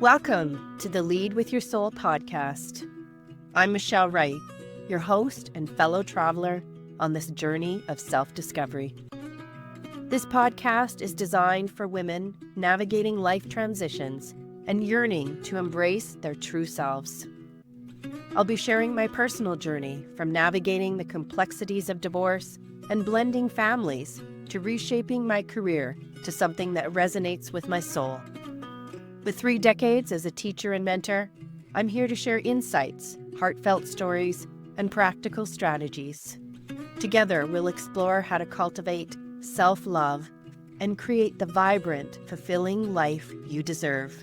Welcome to the Lead with Your Soul podcast. I'm Michelle Wright, your host and fellow traveler on this journey of self-discovery. This podcast is designed for women navigating life transitions and yearning to embrace their true selves. I'll be sharing my personal journey from navigating the complexities of divorce and blending families to reshaping my career to something that resonates with my soul. With 3 decades as a teacher and mentor, I'm here to share insights, heartfelt stories, and practical strategies. Together, we'll explore how to cultivate self-love and create the vibrant, fulfilling life you deserve.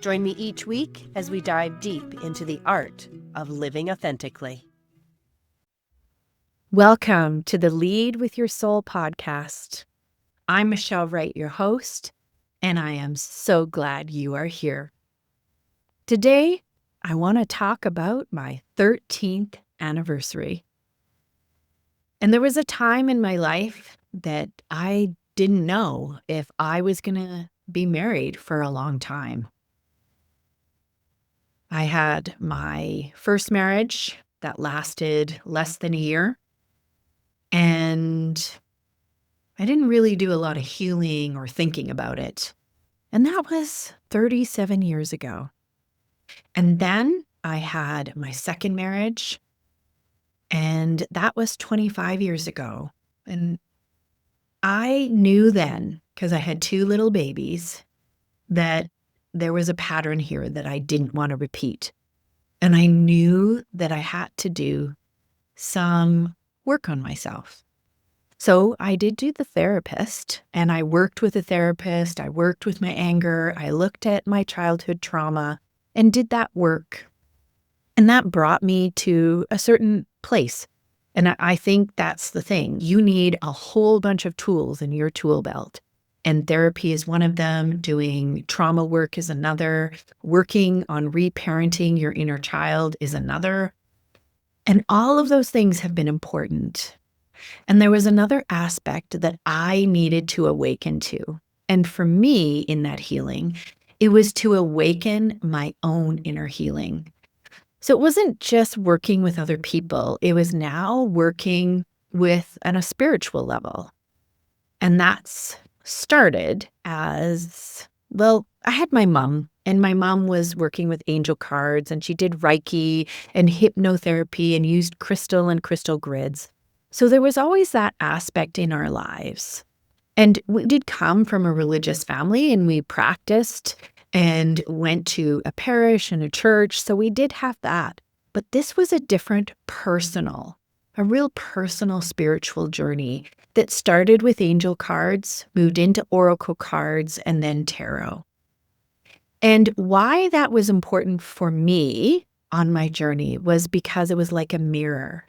Join me each week as we dive deep into the art of living authentically. Welcome to the Lead with Your Soul podcast. I'm Michelle Wright, your host, and I am so glad you are here. Today, I want to talk about my 13th anniversary. And there was a time in my life that I didn't know if I was going to be married for a long time. I had my first marriage that lasted less than a year, and I didn't really do a lot of healing or thinking about it. And that was 37 years ago. And then I had my second marriage, and that was 25 years ago. And I knew then, because I had 2 little babies, that there was a pattern here that I didn't want to repeat. And I knew that I had to do some work on myself. So I did do the therapist, and I worked with a therapist. I worked with my anger. I looked at my childhood trauma and did that work. And that brought me to a certain place. And I think that's the thing. You need a whole bunch of tools in your tool belt. And therapy is one of them. Doing trauma work is another. Working on reparenting your inner child is another. And all of those things have been important. And there was another aspect that I needed to awaken to. And for me, in that healing, it was to awaken my own inner healing. So it wasn't just working with other people. It was now working with on a spiritual level. And that's started as, well, I had my mom, and my mom was working with angel cards, and she did Reiki and hypnotherapy and used crystal and crystal grids. So there was always that aspect in our lives. And we did come from a religious family, and we practiced and went to a parish and a church. So we did have that. But this was a real personal spiritual journey that started with angel cards, moved into oracle cards, and then tarot. And why that was important for me on my journey was because it was like a mirror.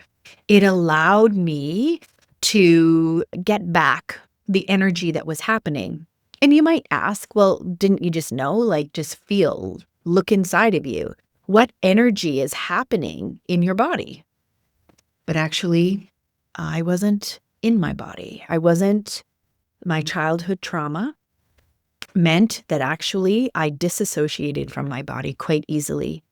It allowed me to get back the energy that was happening. And you might ask, well, didn't you just know? Like, just feel, look inside of you. What energy is happening in your body? But actually, I wasn't in my body. My childhood trauma meant that actually I disassociated from my body quite easily.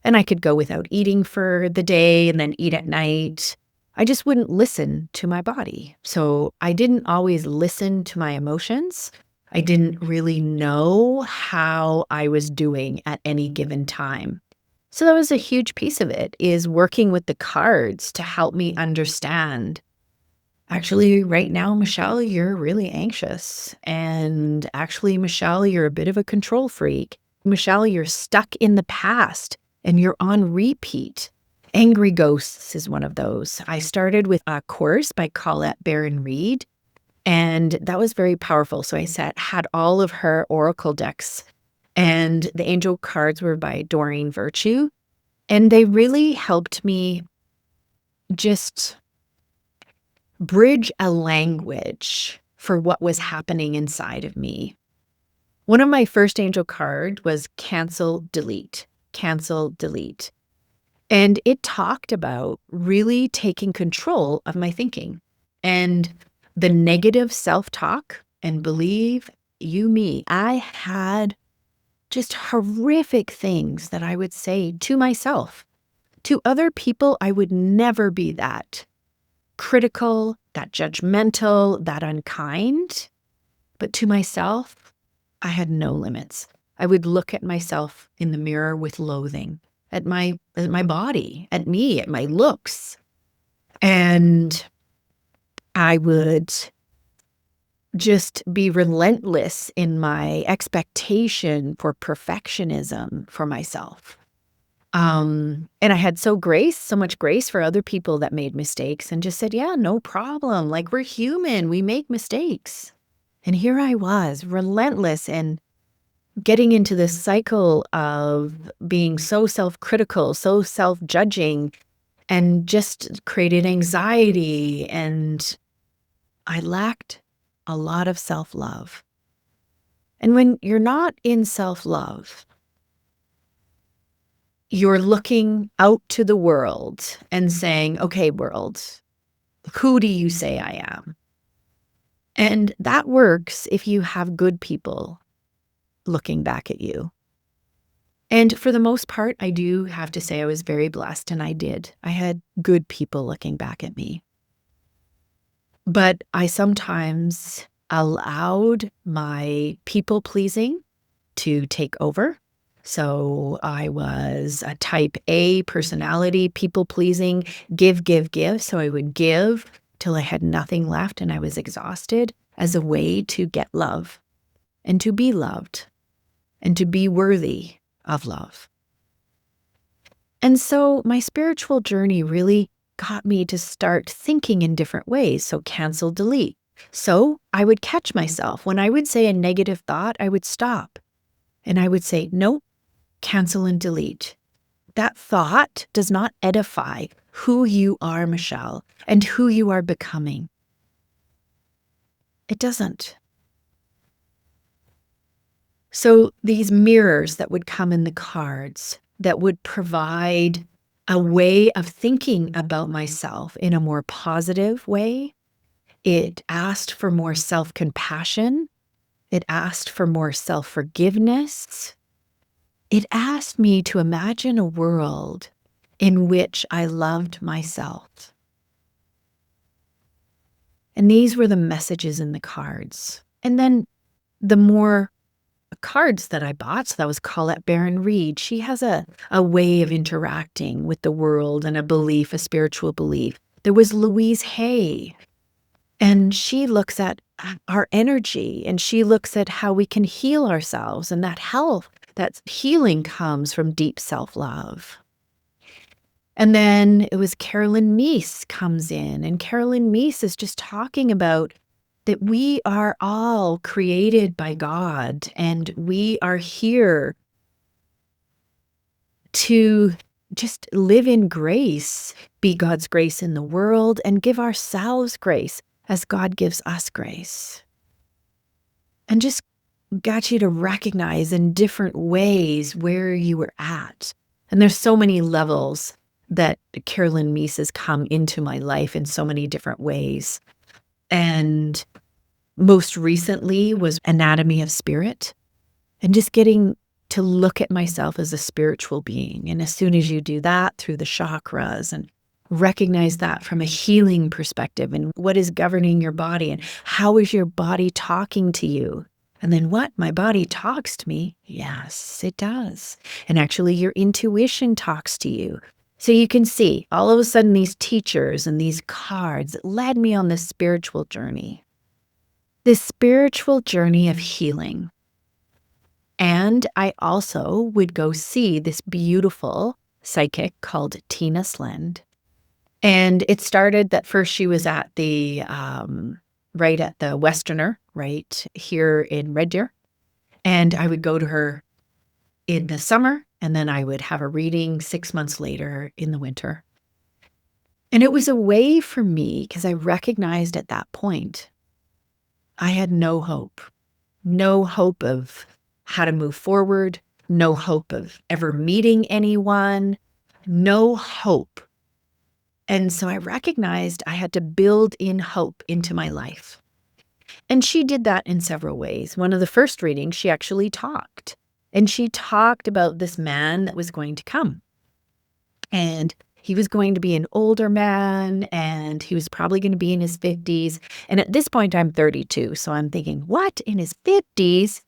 And I could go without eating for the day and then eat at night. I just wouldn't listen to my body. So I didn't always listen to my emotions. I didn't really know how I was doing at any given time. So that was a huge piece of it, is working with the cards to help me understand. Actually, right now, Michelle, you're really anxious. And actually, Michelle, you're a bit of a control freak. Michelle, you're stuck in the past. And you're on repeat. Angry Ghosts is one of those. I started with a course by Colette Baron-Reid, and that was very powerful. So I had all of her oracle decks, and the angel cards were by Doreen Virtue, and they really helped me just bridge a language for what was happening inside of me. One of my first angel cards was cancel, delete. Cancel, delete. And it talked about really taking control of my thinking and the negative self-talk. And believe you me, I had just horrific things that I would say to myself. To other people, I would never be that critical, that judgmental, that unkind. But to myself, I had no limits. I would look at myself in the mirror with loathing, at my body, at me, at my looks. And I would just be relentless in my expectation for perfectionism for myself. And I had so much grace for other people that made mistakes and just said, yeah, no problem. Like, we're human, we make mistakes. And here I was, relentless and getting into this cycle of being so self-critical, so self-judging, and just created anxiety. And I lacked a lot of self-love. And when you're not in self-love, you're looking out to the world and saying, okay, world, who do you say I am? And that works if you have good people looking back at you. And for the most part, I do have to say I was very blessed, and I did. I had good people looking back at me. But I sometimes allowed my people-pleasing to take over. So I was a type A personality, people-pleasing, give. So I would give till I had nothing left and I was exhausted as a way to get love and to be loved and to be worthy of love. And so my spiritual journey really got me to start thinking in different ways. So cancel, delete. So I would catch myself. When I would say a negative thought, I would stop and I would say, nope, cancel and delete. That thought does not edify who you are, Michelle, and who you are becoming. It doesn't. So these mirrors that would come in the cards that would provide a way of thinking about myself in a more positive way. It asked for more self-compassion. It asked for more self-forgiveness. It asked me to imagine a world in which I loved myself. And these were the messages in the cards. And then the more cards that I bought, so that was Colette Baron-Reid. She has a way of interacting with the world and a belief, a spiritual belief. There was Louise Hay, and she looks at our energy, and she looks at how we can heal ourselves, and that health, that healing comes from deep self-love. And then it was Carolyn Myss comes in, and Carolyn Myss is just talking about that we are all created by God, and we are here to just live in grace, be God's grace in the world, and give ourselves grace as God gives us grace. And just got you to recognize in different ways where you were at. And there's so many levels that Carolyn Myss has come into my life in so many different ways. And most recently was Anatomy of Spirit, and just getting to look at myself as a spiritual being. And as soon as you do that through the chakras and recognize that from a healing perspective and what is governing your body and how is your body talking to you? And then what? My body talks to me? Yes, it does. And actually your intuition talks to you. So you can see all of a sudden these teachers and these cards led me on this spiritual journey of healing. And I also would go see this beautiful psychic called Tina Slend. And it started that first she was at the, right at the Westerner, right here in Red Deer. And I would go to her in the summer, and then I would have a reading 6 months later in the winter. And it was a way for me, because I recognized at that point, I had no hope of how to move forward, no hope of ever meeting anyone, no hope. And so I recognized I had to build in hope into my life. And she did that in several ways. One of the first readings, she actually talked And she talked about this man that was going to come. And he was going to be an older man, and he was probably going to be in his 50s. And at this point, I'm 32. So I'm thinking, what, in his 50s?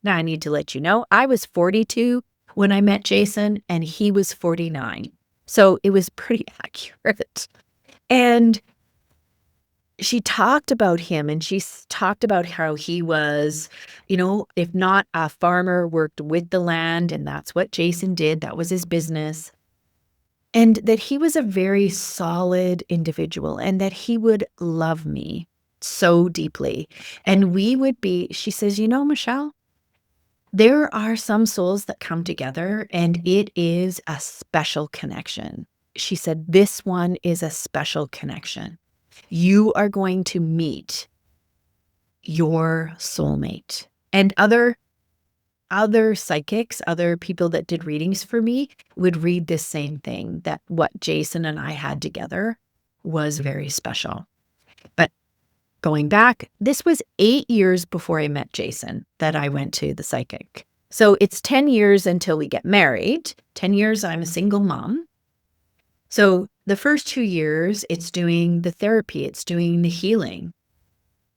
Now, I need to let you know, I was 42 when I met Jason, and he was 49. So it was pretty accurate. And she talked about him, and she talked about how he was, if not a farmer, worked with the land, and that's what Jason did. That was his business. And that he was a very solid individual and that he would love me so deeply. And we would be, she says, Michelle, there are some souls that come together and it is a special connection. She said, this one is a special connection. You are going to meet your soulmate. And other psychics, other people that did readings for me would read this same thing, that what Jason and I had together was very special. But going back, this was 8 years before I met Jason that I went to the psychic. So it's 10 years until we get married. 10 years, I'm a single mom. So the first 2 years, it's doing the therapy, it's doing the healing.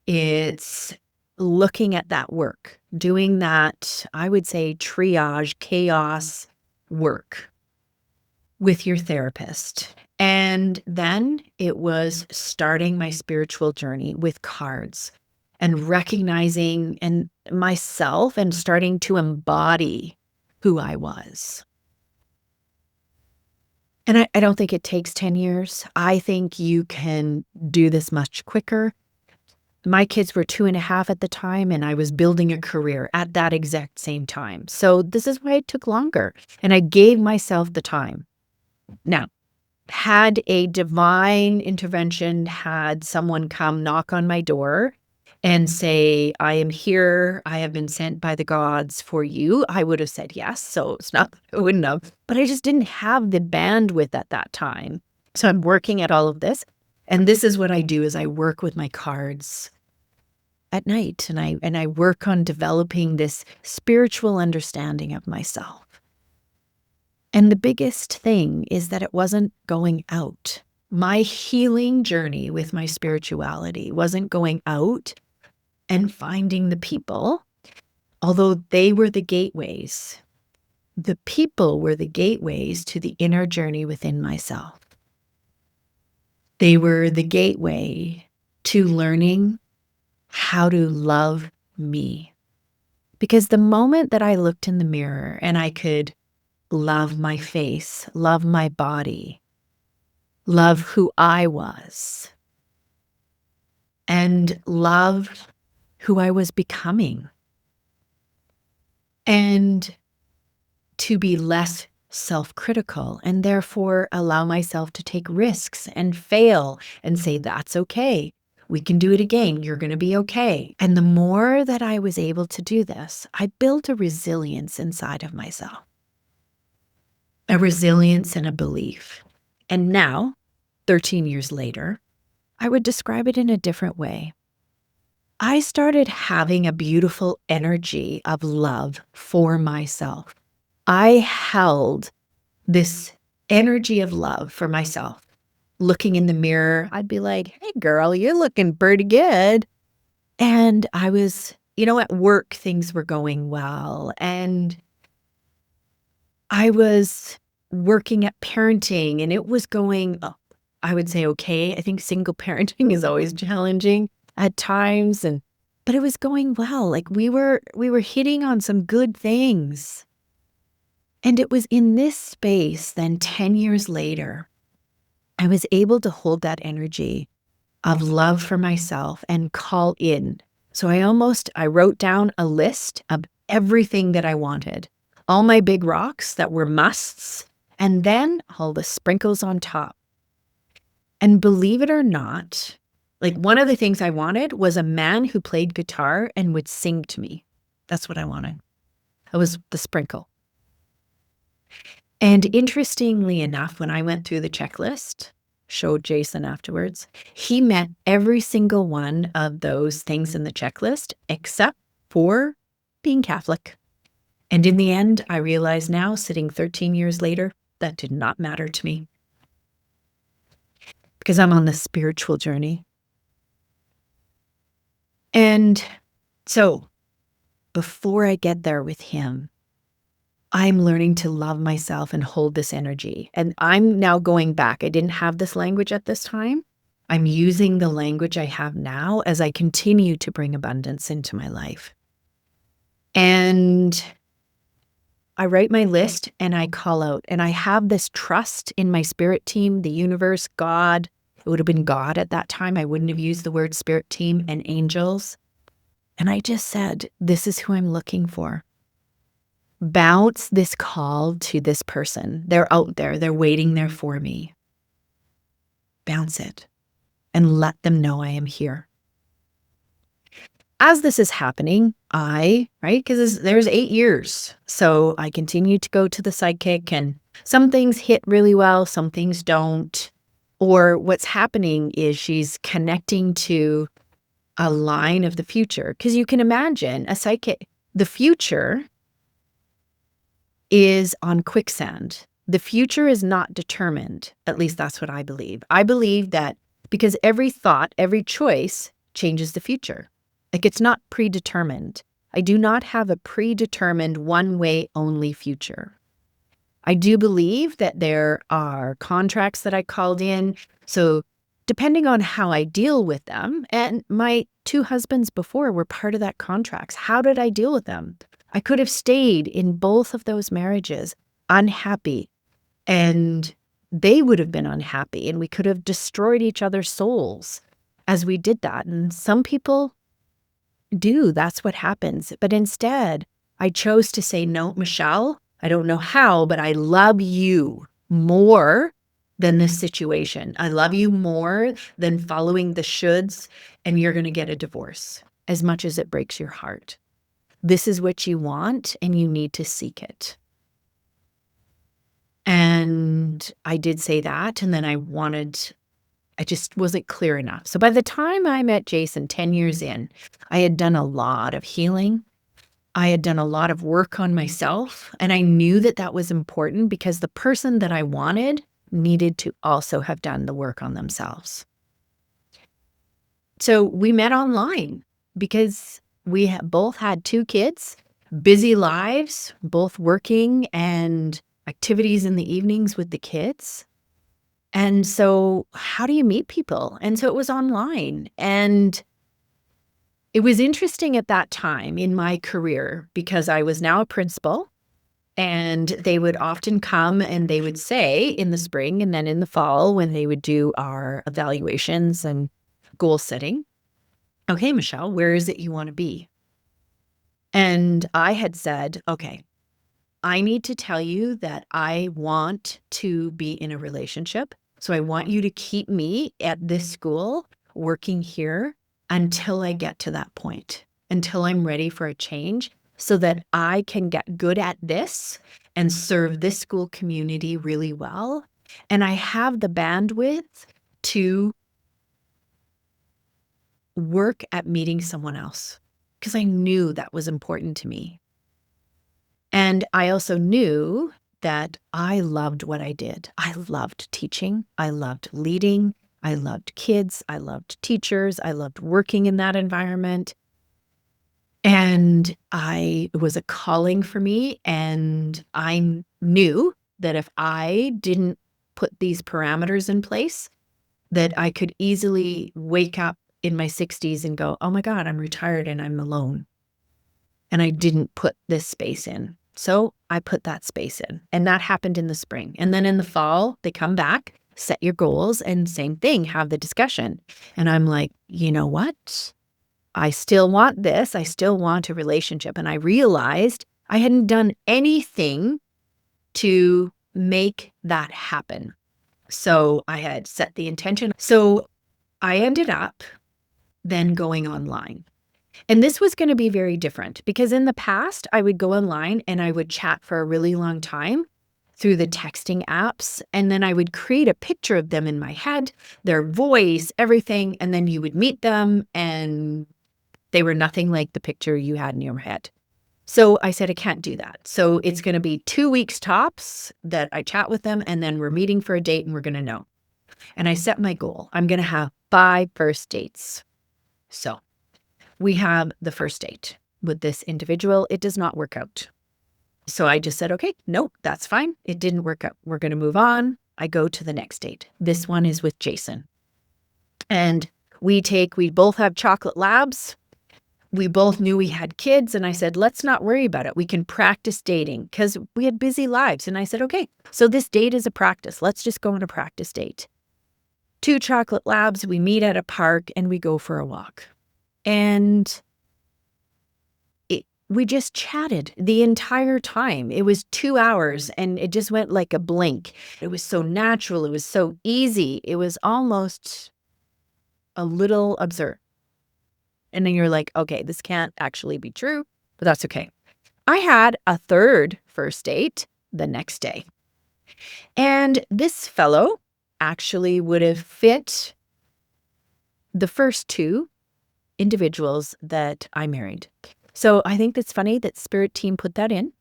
It's looking at that work, doing that, I would say, triage, chaos work with your therapist. And then it was starting my spiritual journey with cards and recognizing and myself and starting to embody who I was. And I don't think it takes 10 years. I think you can do this much quicker. My kids were 2.5 at the time, and I was building a career at that exact same time. So this is why it took longer, and I gave myself the time. Now, had a divine intervention, had someone come knock on my door and say, I am here, I have been sent by the gods for you, I would have said yes. So it's not that I wouldn't have, but I just didn't have the bandwidth at that time. So I'm working at all of this. And this is what I do is I work with my cards at night, and I work on developing this spiritual understanding of myself. And the biggest thing is that it wasn't going out. My healing journey with my spirituality wasn't going out and finding the people, although they were the gateways. The people were the gateways to the inner journey within myself. They were the gateway to learning how to love me. Because the moment that I looked in the mirror and I could love my face, love my body, love who I was, and love who I was becoming, and to be less self-critical and therefore allow myself to take risks and fail and say, that's okay. We can do it again. You're going to be okay. And the more that I was able to do this, I built a resilience inside of myself, a resilience and a belief. And now, 13 years later, I would describe it in a different way. I started having a beautiful energy of love for myself. I held this energy of love for myself. Looking in the mirror, I'd be like, hey, girl, you're looking pretty good. And I was, at work, things were going well. And I was working at parenting, and it was going, I would say, okay. I think single parenting is always challenging at times. But it was going well. Like we were hitting on some good things. And it was in this space, then 10 years later, I was able to hold that energy of love for myself and call in. So I wrote down a list of everything that I wanted, all my big rocks that were musts, and then all the sprinkles on top. And believe it or not, like one of the things I wanted was a man who played guitar and would sing to me. That's what I wanted. That was the sprinkle. And interestingly enough, when I went through the checklist, showed Jason afterwards, he met every single one of those things in the checklist except for being Catholic. And in the end, I realize now, sitting 13 years later, that did not matter to me because I'm on this spiritual journey. And so before I get there with him, I'm learning to love myself and hold this energy. And I'm now going back. I didn't have this language at this time. I'm using the language I have now as I continue to bring abundance into my life. And I write my list and I call out. And I have this trust in my spirit team, the universe, God. It would have been God at that time. I wouldn't have used the word spirit team, and angels. And I just said, this is who I'm looking for. Bounce this call to this person. They're out there. They're waiting there for me. Bounce it and let them know I am here. As this is happening, right, because there's 8 years. So I continue to go to the psychic, and some things hit really well, some things don't. Or what's happening is she's connecting to a line of the future. Because you can imagine a psychic, the future is on quicksand. The future is not determined. At least that's what I believe. I believe that because every thought, every choice changes the future. Like, it's not predetermined. I do not have a predetermined one-way only future. I do believe that there are contracts that I called in. So depending on how I deal with them, and my 2 husbands before were part of that contracts. How did I deal with them? I could have stayed in both of those marriages unhappy, and they would have been unhappy, and we could have destroyed each other's souls as we did that. And some people do. That's what happens. But instead, I chose to say, no, Michelle, I don't know how, but I love you more than this situation. I love you more than following the shoulds, and you're going to get a divorce, as much as it breaks your heart. This is what you want, and you need to seek it. And I did say that, and then I just wasn't clear enough. So by the time I met Jason 10 years in, I had done a lot of healing. I had done a lot of work on myself, and I knew that that was important because the person that I wanted needed to also have done the work on themselves. So we met online because we both had 2 kids, busy lives, both working and activities in the evenings with the kids. And so how do you meet people? And so it was online. And it was interesting at that time in my career because I was now a principal, and they would often come and they would say in the spring and then in the fall when they would do our evaluations and goal setting, okay, Michelle, where is it you want to be? And I had said, okay, I need to tell you that I want to be in a relationship. So I want you to keep me at this school working here until I get to that point, until I'm ready for a change so that I can get good at this and serve this school community really well. And I have the bandwidth to work at meeting someone else because I knew that was important to me. And I also knew that I loved what I did. I loved teaching. I loved leading. I loved kids. I loved teachers. I loved working in that environment. And it was a calling for me. And I knew that if I didn't put these parameters in place, that I could easily wake up in my 60s and go, oh my God, I'm retired and I'm alone. And I didn't put this space in. So I put that space in, and that happened in the spring. And then in the fall, they come back, set your goals, and same thing, have the discussion. And I'm like, you know what? I still want this. I still want a relationship. And I realized I hadn't done anything to make that happen. So I had set the intention. So I ended up then going online. And this was going to be very different because in the past, I would go online and I would chat for a really long time through the texting apps. And then I would create a picture of them in my head, their voice, everything. And then you would meet them and they were nothing like the picture you had in your head. So I said, I can't do that. So it's going to be 2 weeks tops that I chat with them, and then we're meeting for a date and we're going to know. And I set my goal. I'm going to have 5 first dates. So we have the first date with this individual. It does not work out. So I just said, okay, nope, that's fine. It didn't work out. We're going to move on. I go to the next date. This one is with Jason. And we both have chocolate labs. We both knew we had kids. And I said, let's not worry about it. We can practice dating because we had busy lives. And I said, okay, so this date is a practice. Let's just go on a practice date. 2 chocolate labs. We meet at a park and we go for a walk. And we just chatted the entire time. It was 2 hours and it just went like a blink. It was so natural. It was so easy. It was almost a little absurd. And then you're like, okay, this can't actually be true, but that's okay. I had a third first date the next day. And this fellow actually would have fit the first 2 individuals that I married. So I think that's funny that Spirit Team put that in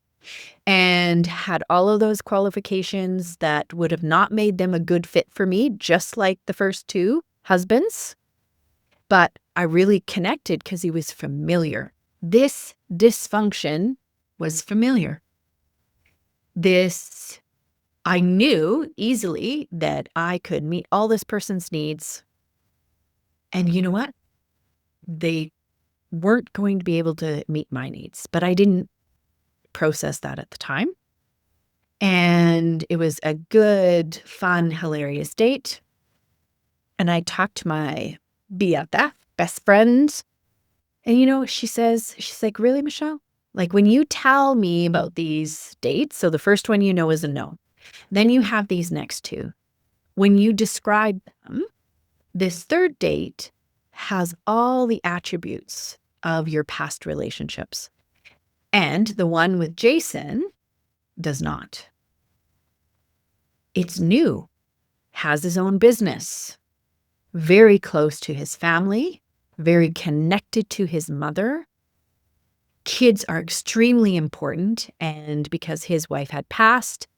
and had all of those qualifications that would have not made them a good fit for me, just like the first 2 husbands. But I really connected because he was familiar. This dysfunction was familiar. I knew easily that I could meet all this person's needs. And you know what? They weren't going to be able to meet my needs, but I didn't process that at the time. And it was a good, fun, hilarious date. And I talked to my BFF, best friend. And she's like, really, Michelle? Like when you tell me about these dates, so the first one is a no. Then you have these next 2. When you describe them, this third date has all the attributes of your past relationships. And the one with Jason does not. It's new, has his own business, very close to his family, very connected to his mother. Kids are extremely important. And because his wife had passed,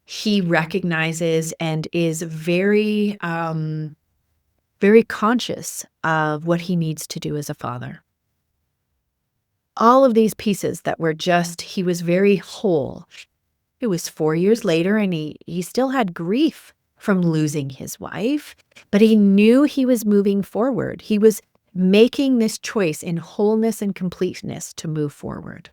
he recognizes and is very, very conscious of what he needs to do as a father. All of these pieces that were he was very whole. It was 4 years later and he still had grief from losing his wife, but he knew he was moving forward. He was making this choice in wholeness and completeness to move forward.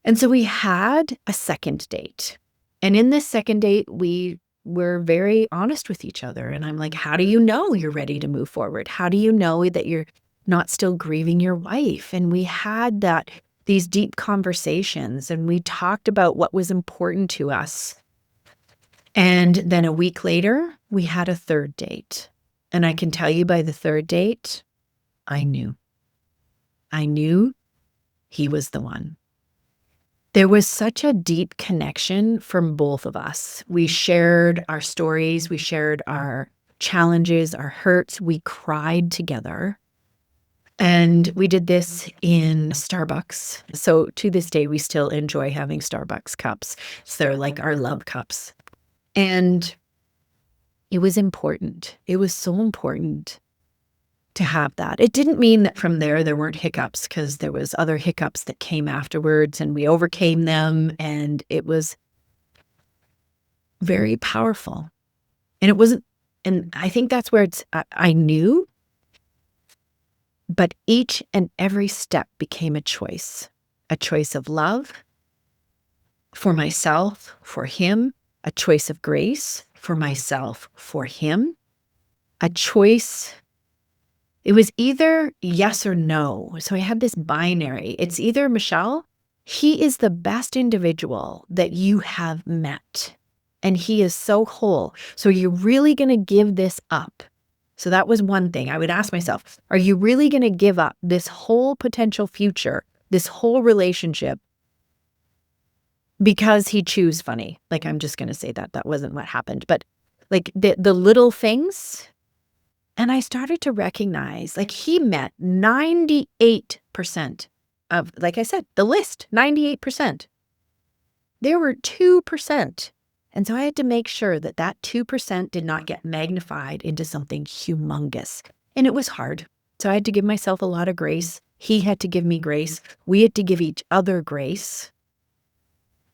And so we had a second date. And in this second date, we were very honest with each other. And I'm like, how do you know you're ready to move forward? How do you know that you're not still grieving your wife? And we had these deep conversations and we talked about what was important to us. And then a week later, we had a third date. And I can tell you by the third date, I knew he was the one. There was such a deep connection from both of us. We shared our stories. We shared our challenges, our hurts. We cried together. And we did this in Starbucks. So to this day, we still enjoy having Starbucks cups. So they're like our love cups. And it was important. It was so important to have that. It didn't mean that from there weren't hiccups, because there was other hiccups that came afterwards and we overcame them, and it was very powerful. And I think that's where I knew, but each and every step became a choice of love for myself, for him, a choice of grace for myself, for him, a choice. It was either yes or no. So I had this binary. It's either, Michelle, he is the best individual that you have met, and he is so whole. So you're really going to give this up? So that was one thing. I would ask myself, are you really going to give up this whole potential future, this whole relationship, because he chews funny? Like, I'm just going to say that wasn't what happened, but like the little things. And I started to recognize, like, he met 98% of, like I said, the list, 98%. There were 2%. And so I had to make sure that that 2% did not get magnified into something humongous. And it was hard. So I had to give myself a lot of grace. He had to give me grace. We had to give each other grace.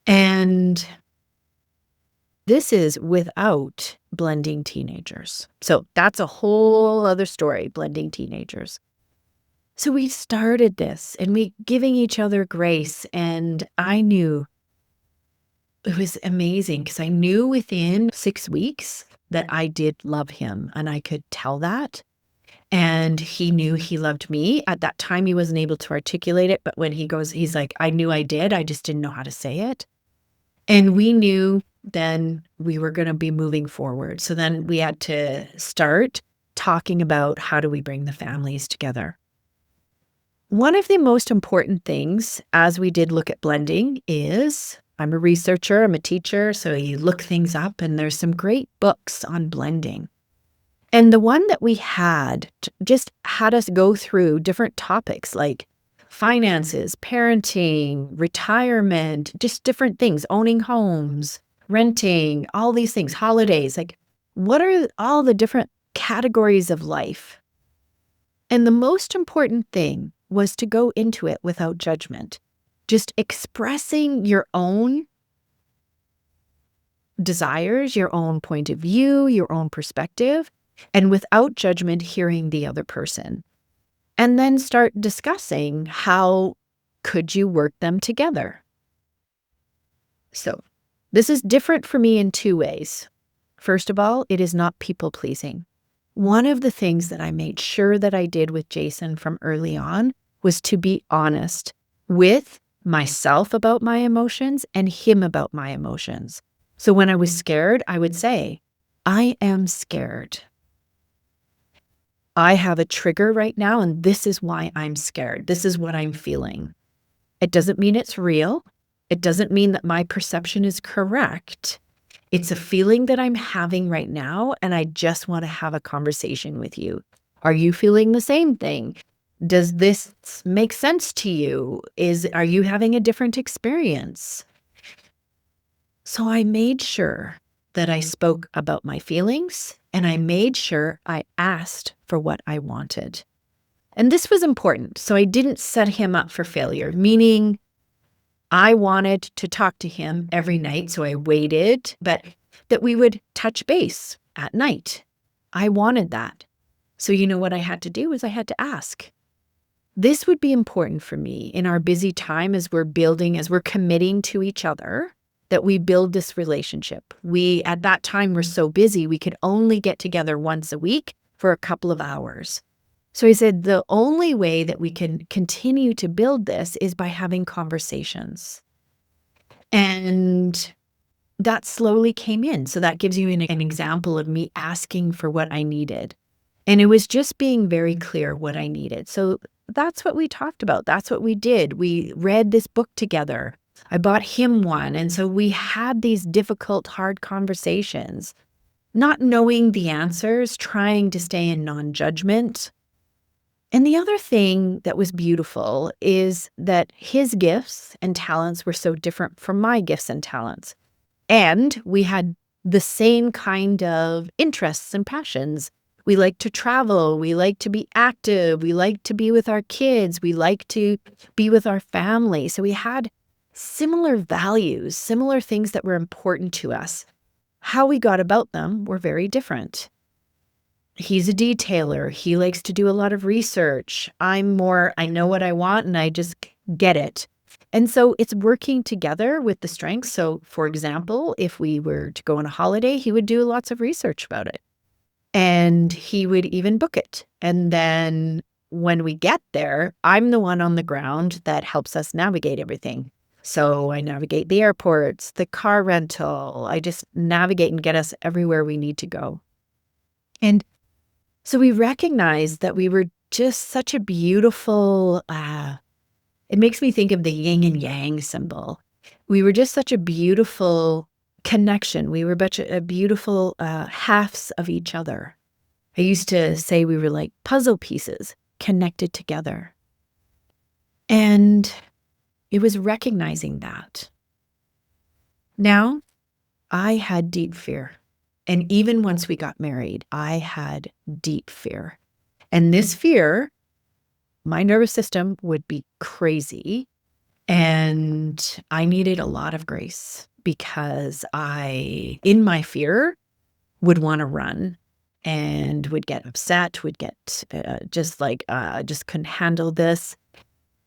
And this is without blending teenagers. So that's a whole other story, blending teenagers. So we started this and we giving each other grace. And I knew it was amazing because I knew within 6 weeks that I did love him and I could tell that. And he knew he loved me. At that time, he wasn't able to articulate it. But when he goes, he's like, I knew I did. I just didn't know how to say it. And we knew then we were going to be moving forward. So then we had to start talking about how do we bring the families together. One of the most important things as we did look at blending is, I'm a researcher, I'm a teacher, so you look things up and there's some great books on blending. And the one that we had just had us go through different topics like finances, parenting, retirement, just different things, owning homes, renting, all these things, holidays, like what are all the different categories of life? And the most important thing was to go into it without judgment, just expressing your own desires, your own point of view, your own perspective, and without judgment, hearing the other person. And then start discussing how could you work them together. So this is different for me in 2 ways. First of all, it is not people-pleasing. One of the things that I made sure that I did with Jason from early on was to be honest with myself about my emotions and him about my emotions. So when I was scared, I would say, I am scared. I have a trigger right now, and this is why I'm scared. This is what I'm feeling. It doesn't mean it's real. It doesn't mean that my perception is correct. It's a feeling that I'm having right now, and I just want to have a conversation with you. Are you feeling the same thing? Does this make sense to you? Are you having a different experience? So I made sure that I spoke about my feelings, and I made sure I asked for what I wanted. And this was important. So I didn't set him up for failure, meaning I wanted to talk to him every night. So I waited, but that we would touch base at night. I wanted that. So you know what I had to do is I had to ask. This would be important for me in our busy time as we're building, as we're committing to each other, that we build this relationship. We, at that time, were so busy, we could only get together once a week for a couple of hours. So he said, the only way that we can continue to build this is by having conversations. And that slowly came in. So that gives you an example of me asking for what I needed. And it was just being very clear what I needed. So that's what we talked about. That's what we did. We read this book together. I bought him one. And so we had these difficult, hard conversations, not knowing the answers, trying to stay in non-judgment. And the other thing that was beautiful is that his gifts and talents were so different from my gifts and talents. And we had the same kind of interests and passions. We like to travel. We like to be active. We like to be with our kids. We like to be with our family. So we had similar values, similar things that were important to us. How we got about them were very different. He's a detailer. He likes to do a lot of research. I'm more, I know what I want and I just get it. And so it's working together with the strengths. So for example, if we were to go on a holiday, he would do lots of research about it. And he would even book it. And then when we get there, I'm the one on the ground that helps us navigate everything. So I navigate the airports, the car rental. I just navigate and get us everywhere we need to go. And so we recognized that we were just such a beautiful, it makes me think of the yin and yang symbol. We were just such a beautiful connection. We were such a beautiful halves of each other. I used to say we were like puzzle pieces connected together. And it was recognizing that. Now, I had deep fear. And even once we got married, I had deep fear. And this fear, my nervous system would be crazy. And I needed a lot of grace because in my fear, would want to run and would get upset, would get just couldn't handle this.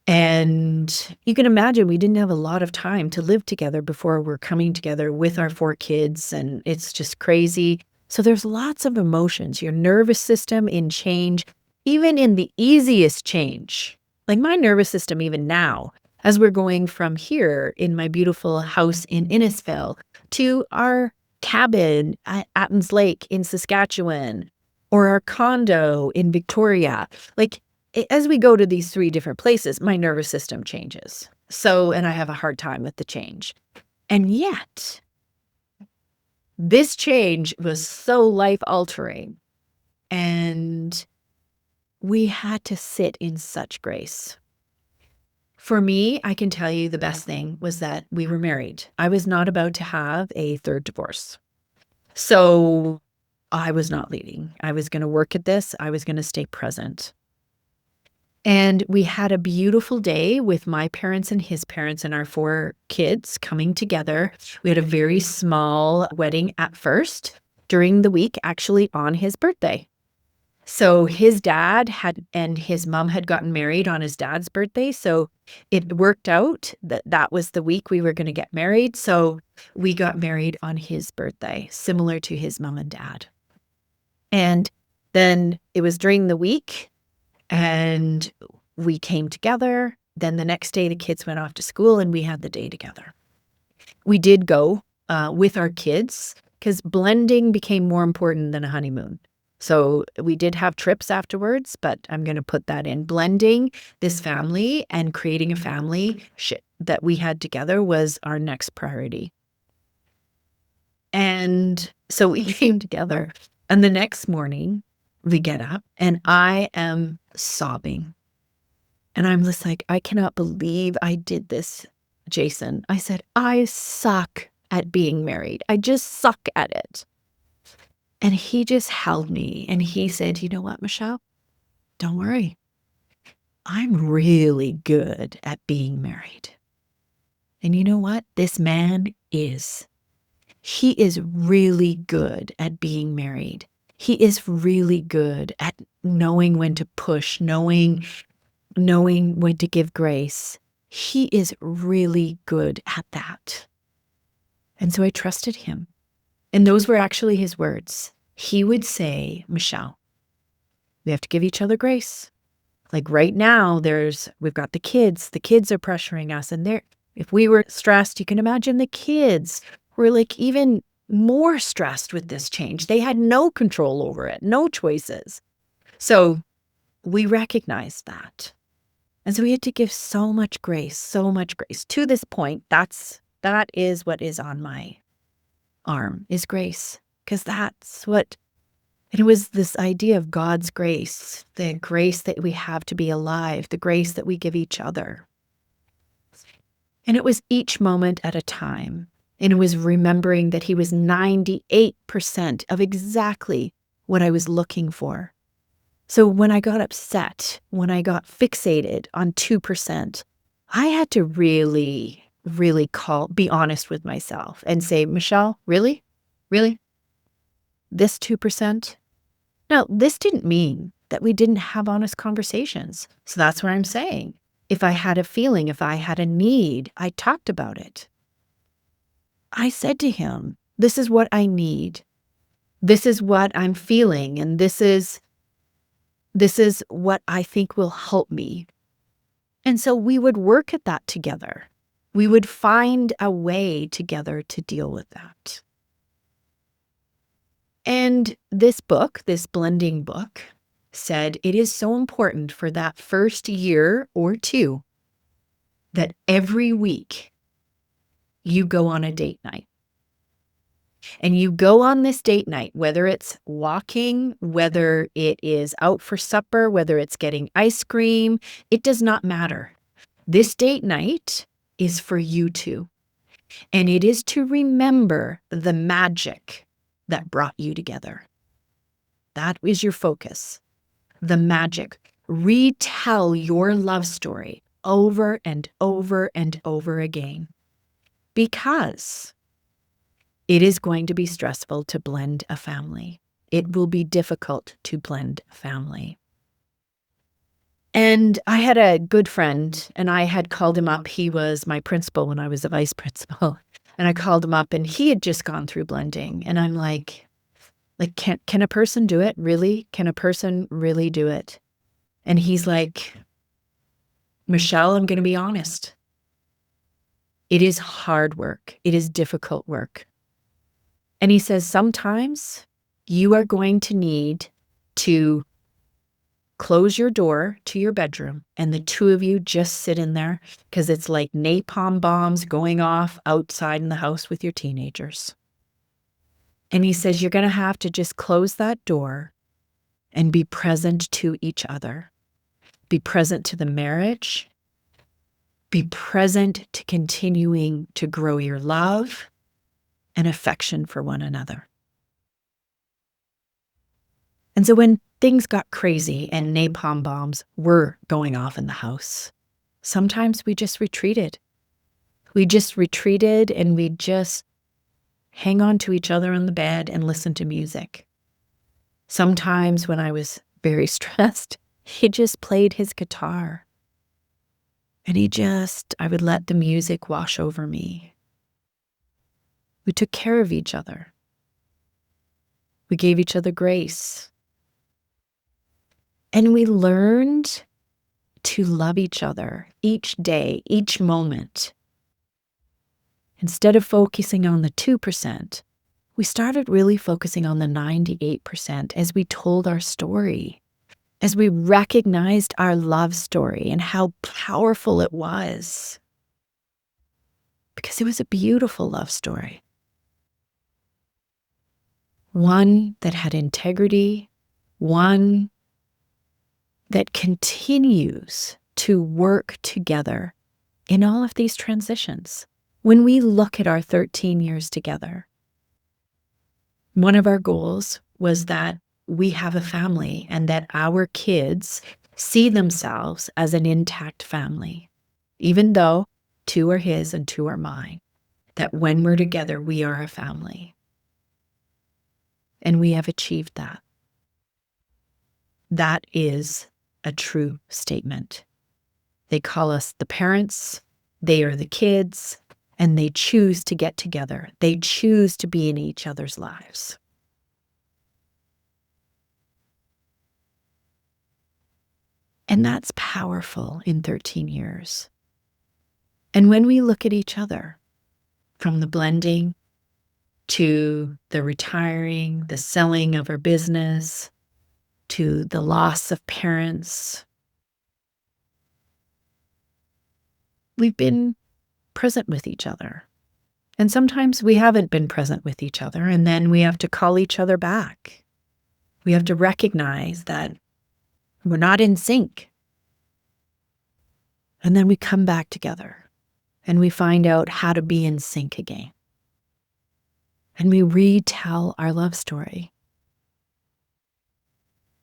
And you can imagine we didn't have a lot of time to live together before we're coming together with our 4 kids, and it's just crazy. So there's lots of emotions, your nervous system in change, even in the easiest change. Like my nervous system, even now, as we're going from here in my beautiful house in Innisfil to our cabin at Attons Lake in Saskatchewan, or our condo in Victoria, like as we go to these 3 different places, my nervous system changes. And I have a hard time with the change. And yet, this change was so life-altering, and we had to sit in such grace. For me, I can tell you the best thing was that we were married. I was not about to have a 3rd divorce. So I was not leaving. I was going to work at this. I was going to stay present. And we had a beautiful day with my parents and his parents and our 4 kids coming together. We had a very small wedding at first during the week, actually on his birthday. So his dad and his mom had gotten married on his dad's birthday. So it worked out that was the week we were going to get married. So we got married on his birthday, similar to his mom and dad. And then it was during the week, and we came together. Then the next day, the kids went off to school, and we had the day together. We did go with our kids because blending became more important than a honeymoon. So we did have trips afterwards, but I'm going to put that in. Blending this family and creating a family that we had together was our next priority. And so we came together. And the next morning, we get up, and I am sobbing. And I'm just like, I cannot believe I did this, Jason. I said, I suck at being married. I just suck at it. And he just held me, and he said, you know what, Michelle? Don't worry. I'm really good at being married. And you know what? This man is. He is really good at being married. He is really good at knowing when to push, knowing when to give grace. He is really good at that. And so I trusted him. And those were actually his words. He would say, Michelle, we have to give each other grace. Like right now, we've got the kids. The kids are pressuring us. And if we were stressed, you can imagine the kids were like even more stressed with this change. They had no control over it, no choices. So we recognized that. And so we had to give so much grace. To this point, that is what is on my arm, is grace. Because it was this idea of God's grace, the grace that we have to be alive, the grace that we give each other. And it was each moment at a time. And it was remembering that he was 98% of exactly what I was looking for. So when I got upset, when I got fixated on 2%, I had to really, really be honest with myself and say, Michelle, really? Really? This 2%? Now, this didn't mean that we didn't have honest conversations. So that's what I'm saying. If I had a feeling, if I had a need, I talked about it. I said to him, this is what I need. This is what I'm feeling. And this is what I think will help me. And so we would work at that together. We would find a way together to deal with that. And this book, this blending book, said it is so important for that first year or 2 that every week you go on a date night. And you go on this date night, whether it's walking, whether it is out for supper, whether it's getting ice cream, it does not matter. This date night is for you two, and it is to remember the magic that brought you together. That is your focus, the magic. Retell your love story over and over and over again, because it is going to be stressful to blend a family. It will be difficult to blend a family. And I had a good friend, and I had called him up. He was my principal when I was a vice principal. And I called him up, and he had just gone through blending. And I'm like, can a person do it? Really? Can a person really do it? And he's like, Michelle, I'm going to be honest. It is hard work. It is difficult work. And he says, sometimes you are going to need to close your door to your bedroom, and the two of you just sit in there, because it's like napalm bombs going off outside in the house with your teenagers. And he says, you're going to have to just close that door and be present to each other. Be present to the marriage. Be present to continuing to grow your love and affection for one another. And so when things got crazy and napalm bombs were going off in the house, sometimes we just retreated. We just retreated, and we just hang on to each other in the bed and listen to music. Sometimes when I was very stressed, he just played his guitar. And I would let the music wash over me. We took care of each other. We gave each other grace. And we learned to love each other each day, each moment. Instead of focusing on the 2%, we started really focusing on the 98% as we told our story, as we recognized our love story and how powerful it was. Because it was a beautiful love story. One that had integrity, one that continues to work together in all of these transitions. When we look at our 13 years together, one of our goals was that we have a family and that our kids see themselves as an intact family, even though 2 are his and 2 are mine, that when we're together, we are a family. And we have achieved that. That is a true statement. They call us the parents, they are the kids, and they choose to get together. They choose to be in each other's lives. And that's powerful in 13 years. And when we look at each other, from the blending to the retiring, the selling of our business, to the loss of parents, we've been present with each other. And sometimes we haven't been present with each other, and then we have to call each other back. We have to recognize that we're not in sync. And then we come back together, and we find out how to be in sync again. And we retell our love story.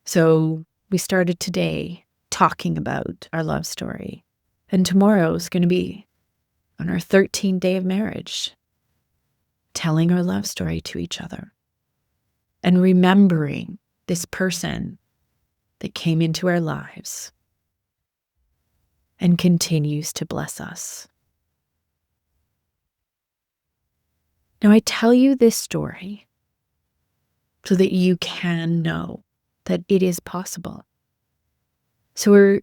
So we started today talking about our love story. And tomorrow's going to be on our 13th day of marriage, telling our love story to each other and remembering this person that came into our lives and continues to bless us. Now, I tell you this story so that you can know that it is possible. So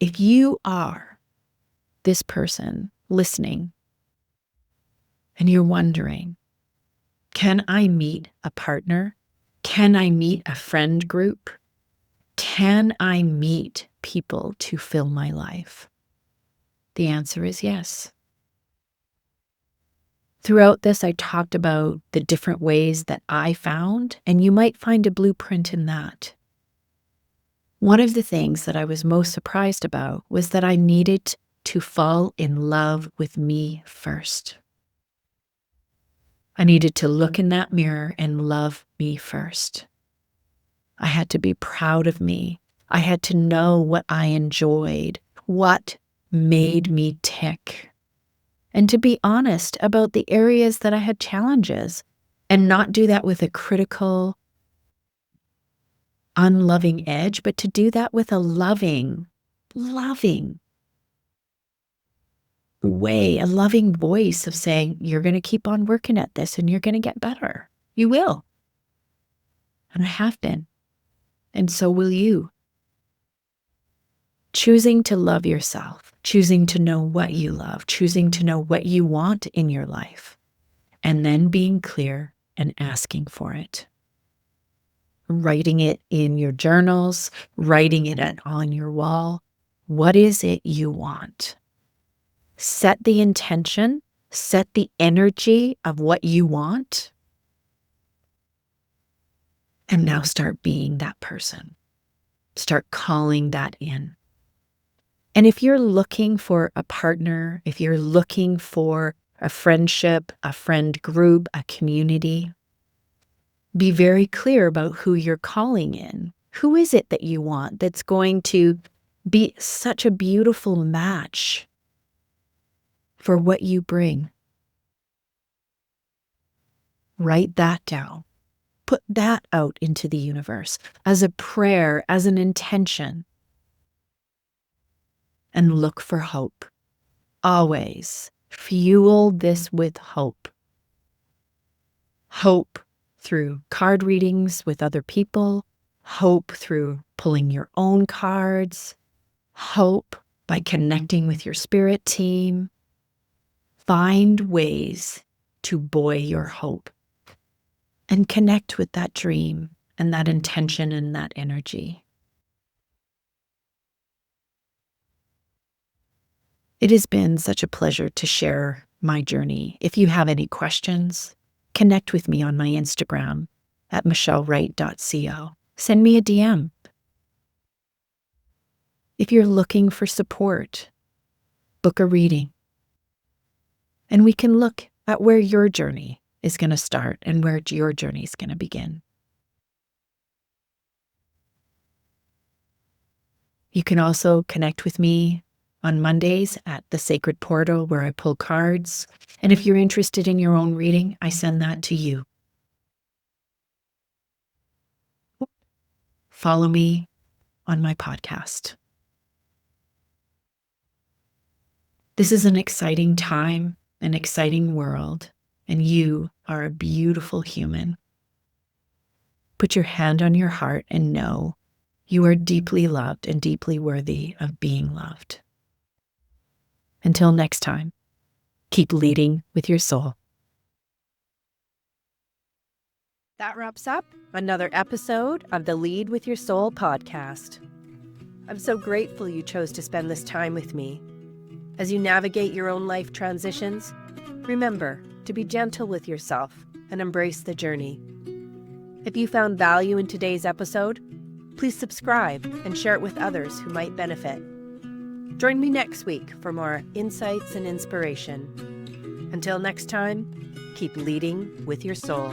if you are this person listening and you're wondering, can I meet a partner? Can I meet a friend group? Can I meet people to fill my life? The answer is yes. Throughout this, I talked about the different ways that I found, and you might find a blueprint in that. One of the things that I was most surprised about was that I needed to fall in love with me first. I needed to look in that mirror and love me first. I had to be proud of me. I had to know what I enjoyed, what made me tick, and to be honest about the areas that I had challenges, and not do that with a critical, unloving edge, but to do that with a loving way, a loving voice of saying, you're going to keep on working at this and you're going to get better. You will. And I have been. And so will you. Choosing to love yourself, choosing to know what you love, choosing to know what you want in your life, and then being clear and asking for it. Writing it in your journals, writing it on your wall. What is it you want? Set the intention, set the energy of what you want, and now start being that person. Start calling that in. And if you're looking for a partner, if you're looking for a friendship, a friend group, a community, be very clear about who you're calling in. Who is it that you want that's going to be such a beautiful match for what you bring? Write that down. Put that out into the universe as a prayer, as an intention. And look for hope. Always fuel this with hope. Hope through card readings with other people. Hope through pulling your own cards. Hope by connecting with your spirit team. Find ways to buoy your hope and connect with that dream and that intention and that energy. It has been such a pleasure to share my journey. If you have any questions, connect with me on my Instagram at michellewright.co. Send me a DM. If you're looking for support, book a reading. And we can look at where your journey is going to start and where your journey is going to begin. You can also connect with me on Mondays at the Sacred Portal where I pull cards. And if you're interested in your own reading, I send that to you. Follow me on my podcast. This is an exciting time, an exciting world, and you are a beautiful human. Put your hand on your heart and know you are deeply loved and deeply worthy of being loved. Until next time, keep leading with your soul. That wraps up another episode of the Lead with Your Soul podcast. I'm so grateful you chose to spend this time with me. As you navigate your own life transitions, remember to be gentle with yourself and embrace the journey. If you found value in today's episode, please subscribe and share it with others who might benefit. Join me next week for more insights and inspiration. Until next time, keep leading with your soul.